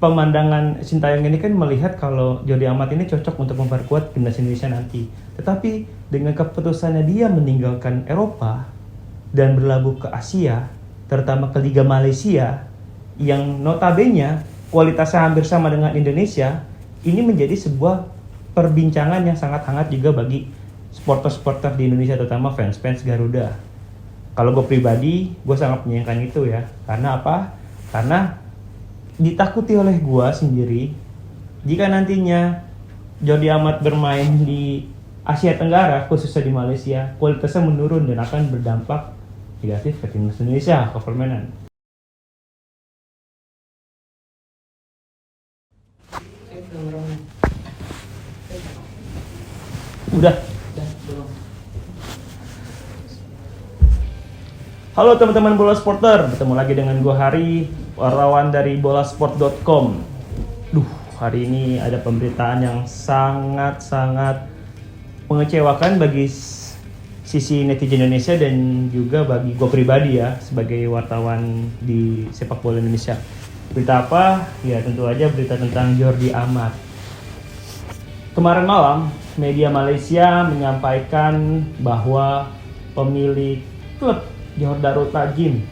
pemandangan Sintayong ini kan melihat kalau Jordi Amat ini cocok untuk memperkuat timnas Indonesia nanti. Tetapi dengan keputusannya dia meninggalkan Eropa dan berlabuh ke Asia, terutama ke Liga Malaysia, yang notabene kualitasnya hampir sama dengan Indonesia, ini menjadi sebuah perbincangan yang sangat hangat juga bagi supporter-supporter di Indonesia, terutama fans-fans Garuda. Kalau gue pribadi, gue sangat menyayangkan itu ya. Karena apa? Karena ditakuti oleh gue sendiri, jika nantinya Jordi Amat bermain di Asia Tenggara, khususnya di Malaysia, kualitasnya menurun dan akan berdampak negatif ke timnas Indonesia, ke permainan. Udah. Halo teman-teman bola supporter, bertemu lagi dengan gue Hari, wartawan dari bolasport.com. Hari ini ada pemberitaan yang sangat mengecewakan bagi sisi netizen Indonesia dan juga bagi gue pribadi ya, sebagai wartawan di sepak bola Indonesia. Berita apa? Ya tentu aja berita tentang Jordi Amat. Kemarin malam, media Malaysia menyampaikan bahwa pemilik klub Johor Darul Ta'zim,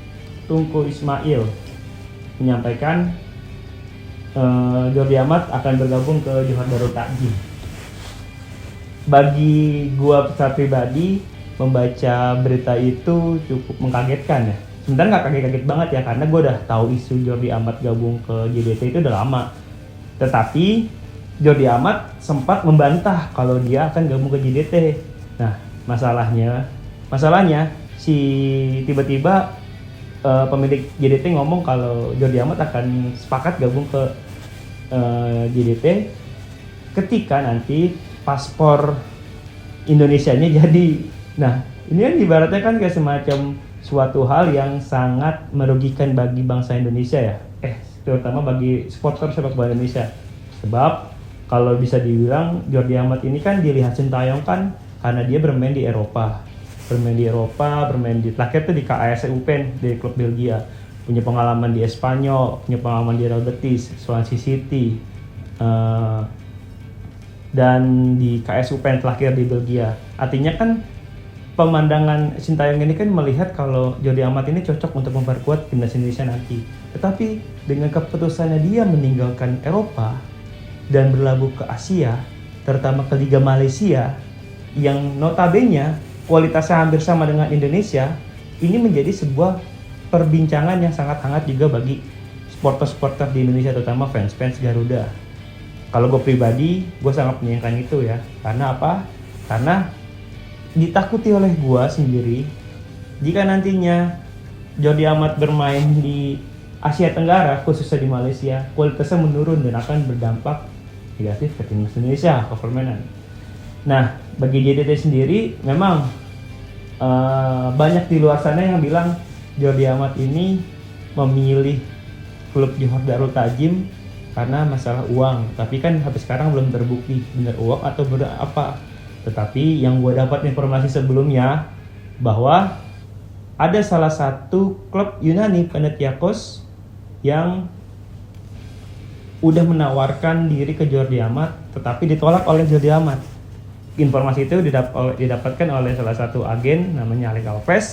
Tunku Ismail, menyampaikan Jordi Amat akan bergabung ke Johor Darul Ta'zim. Bagi gua secara pribadi, membaca berita itu cukup mengkagetkan ya. Sebenarnya nggak kaget-kaget banget ya, karena gua udah tahu isu Jordi Amat gabung ke JDT itu udah lama. Tetapi Jordi Amat sempat membantah kalau dia akan gabung ke JDT. Nah, masalahnya si tiba-tiba pemilik JDT ngomong kalau Jordi Amat akan sepakat gabung ke JDT ketika nanti paspor Indonesianya jadi. Nah, ini kan ibaratnya kan kayak semacam suatu hal yang sangat merugikan bagi bangsa Indonesia ya. Terutama bagi supporter sepak bola Indonesia. Sebab kalau bisa dibilang Jordi Amat ini kan dilihat Sintayong kan karena dia bermain di Eropa, bermain di terakhir tuh di KAS Eupen di klub Belgia, punya pengalaman di Espanyol, punya pengalaman di Real Betis, Swansea City, dan di KAS Eupen terakhir di Belgia. Artinya kan pemandangan Sintayong ini kan melihat kalau Jordi Amat ini cocok untuk memperkuat timnas Indonesia nanti. Tetapi dengan keputusannya dia meninggalkan Eropa dan berlabuh ke Asia, terutama ke Liga Malaysia, yang notabene kualitasnya hampir sama dengan Indonesia, ini menjadi sebuah perbincangan yang sangat hangat juga bagi supporter-supporter di Indonesia, terutama fans-fans Garuda. Kalau gue pribadi, gue sangat menyayangkan itu ya. Karena apa? Karena ditakuti oleh gue sendiri, jika nantinya Jordi Amat bermain di Asia Tenggara, khususnya di Malaysia, kualitasnya menurun dan akan berdampak negatif ke timnas Indonesia, ke permainan. Nah, bagi JDT sendiri memang banyak di luar sana yang bilang Jordi Amat ini memilih klub Johor Darul Ta'zim karena masalah uang. Tapi kan sampai sekarang belum terbukti benar uang atau benar apa. Tetapi yang gue dapat informasi sebelumnya bahwa ada salah satu klub Yunani, Panathinaikos, yang udah menawarkan diri ke Jordi Amat, tetapi ditolak oleh Jordi Amat. Informasi itu didapatkan oleh salah satu agen namanya Alex Alves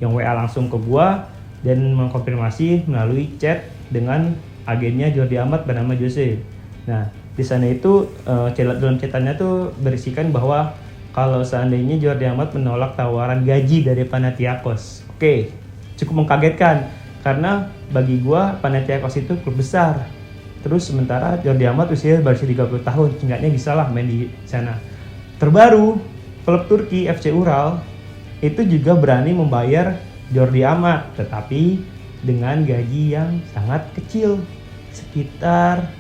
yang WA langsung ke gua dan mengkonfirmasi melalui chat dengan agennya Jordi Amat bernama Jose. Nah, di sana itu dalam chatannya tuh berisikan bahwa kalau seandainya Jordi Amat menolak tawaran gaji dari Panathinaikos. Oke, cukup mengkagetkan karena bagi gua Panathinaikos itu klub besar. Terus sementara Jordi Amat usia baru 30 tahun, seenggaknya bisa lah main di sana. Terbaru, klub Turki FC Ural itu juga berani membayar Jordi Amat, tetapi dengan gaji yang sangat kecil, sekitar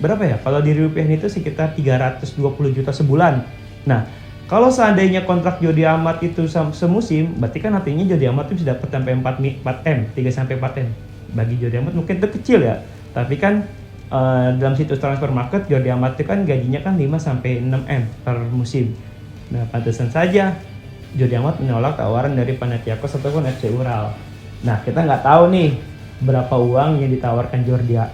berapa ya? Kalau di rupiah itu sekitar 320 juta sebulan. Nah, kalau seandainya kontrak Jordi Amat itu semusim, berarti kan artinya Jordi Amat itu bisa dapat sampai 4M, 3-4M. Bagi Jordi Amat mungkin itu kecil ya, tapi kan dalam situs transfer market Jordi Amat itu kan gajinya kan 5-6M per musim. Nah, pantesan saja Jordi Amat menolak tawaran dari Panathinaikos ataupun FC Ural. Nah, kita nggak tahu nih berapa uang yang ditawarkan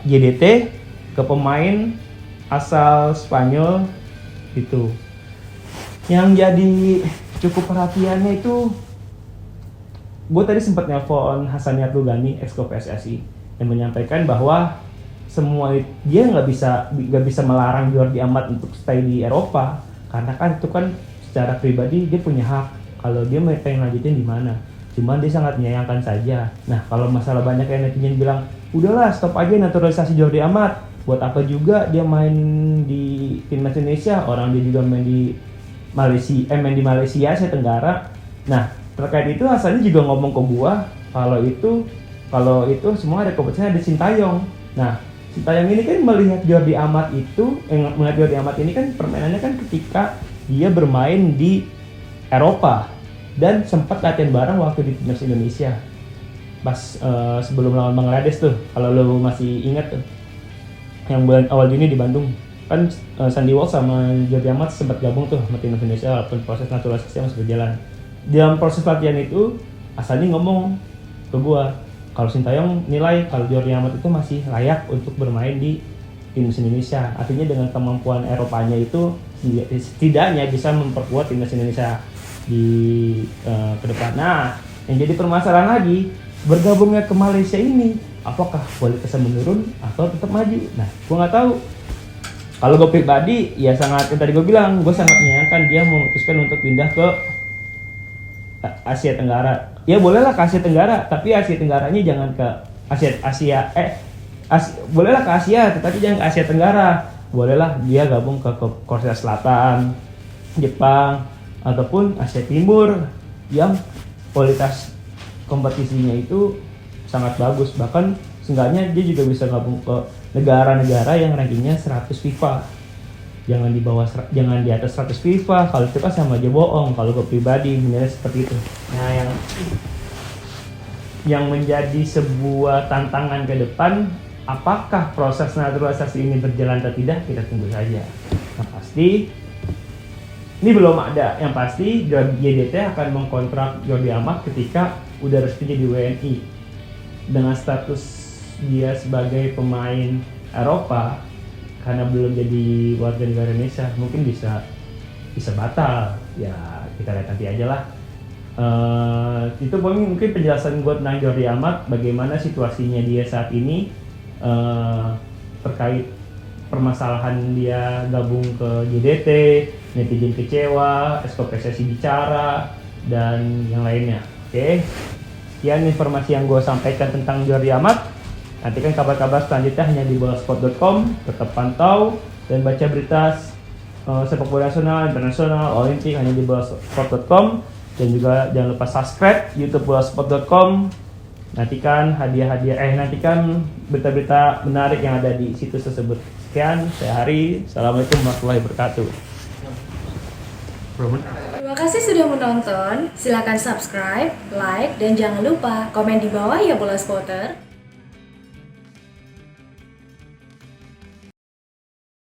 JDT ke pemain asal Spanyol itu. Yang jadi cukup perhatiannya itu, gue tadi sempat nelpon Hasaniyat Lugani, ex PSSI, yang menyampaikan bahwa dia nggak bisa melarang Jordi Amat untuk stay di Eropa, karena kan itu kan secara pribadi dia punya hak kalau dia pengen lanjutin di mana. Cuman dia sangat menyayangkan saja. Nah, kalau masalah banyak yang netizen bilang, udahlah stop aja naturalisasi Jordi Amat. Buat apa juga dia main di timnas Indonesia? Orang dia juga main di Malaysia, Asia Tenggara. Nah, terkait itu Hasannya juga ngomong ke gua kalau itu semua ada kompetisinya di Sintayong. Nah, Sintayong ini kan melihat Jordi Amat ini kan permainannya kan ketika dia bermain di Eropa dan sempat latihan bareng waktu di timnas Indonesia pas sebelum lawan Bangladesh tuh, kalau lo masih ingat tuh, yang bulan awal Juni di Bandung kan. Sandy Walsh sama Jordi Amat sempat gabung tuh sama timnas Indonesia walaupun proses naturalisasi masih berjalan. Dalam proses latihan itu Hasannya ngomong ke gua kalau Sintayong nilai kalau Jordi Amat itu masih layak untuk bermain di timnas Indonesia. Artinya dengan kemampuan Eropanya itu setidaknya bisa memperkuat timnas Indonesia di ke depan. Nah, yang jadi permasalahan lagi, bergabungnya ke Malaysia ini apakah kualitasnya menurun atau tetap maju? Nah, gue nggak tahu. Kalau gue pribadi ya sangat, yang tadi gue bilang, gue sangat menyayangkan dia memutuskan untuk pindah ke Asia Tenggara. Ya bolehlah ke Asia Tenggara, tapi Asia Tenggaranya jangan ke bolehlah ke Asia, tetapi jangan ke Asia Tenggara. Bolehlah dia gabung ke Korea Selatan, Jepang, ataupun Asia Timur yang kualitas kompetisinya itu sangat bagus. Bahkan seenggaknya dia juga bisa gabung ke negara-negara yang rankingnya 100 FIFA. Jangan di atas 100 FIFA. Kalau itu kan sama aja bohong. Kalau gue pribadi menilai seperti itu. Nah, yang menjadi sebuah tantangan ke depan, apakah proses naturalisasi ini berjalan atau tidak, kita tunggu saja. Yang pasti ini belum ada. Yang pasti JDT akan mengkontrak Jordi Amat ketika udah resmi jadi WNI. Dengan status dia sebagai pemain Eropa, karena belum jadi warga negara Indonesia, mungkin bisa batal. Ya kita lihat nanti aja lah. Itu mungkin penjelasan gue tentang Jordi Amat, bagaimana situasinya dia saat ini terkait permasalahan dia gabung ke JDT, netizen kecewa, PSSI bicara, dan yang lainnya. Oke, sekian informasi yang gue sampaikan tentang Jordi Amat. Nantikan kabar-kabar selanjutnya hanya di bolashsport.com. Tetap pantau dan baca berita sepak bola nasional, internasional, olimpik hanya di bolashsport.com. Dan juga jangan lupa subscribe YouTube bolashsport.com. Nantikan nantikan berita-berita menarik yang ada di situs tersebut. Sekian, saya Hari. Assalamualaikum warahmatullahi wabarakatuh. Terima kasih sudah menonton. Silakan subscribe, like, dan jangan lupa komen di bawah ya Bola Spotter.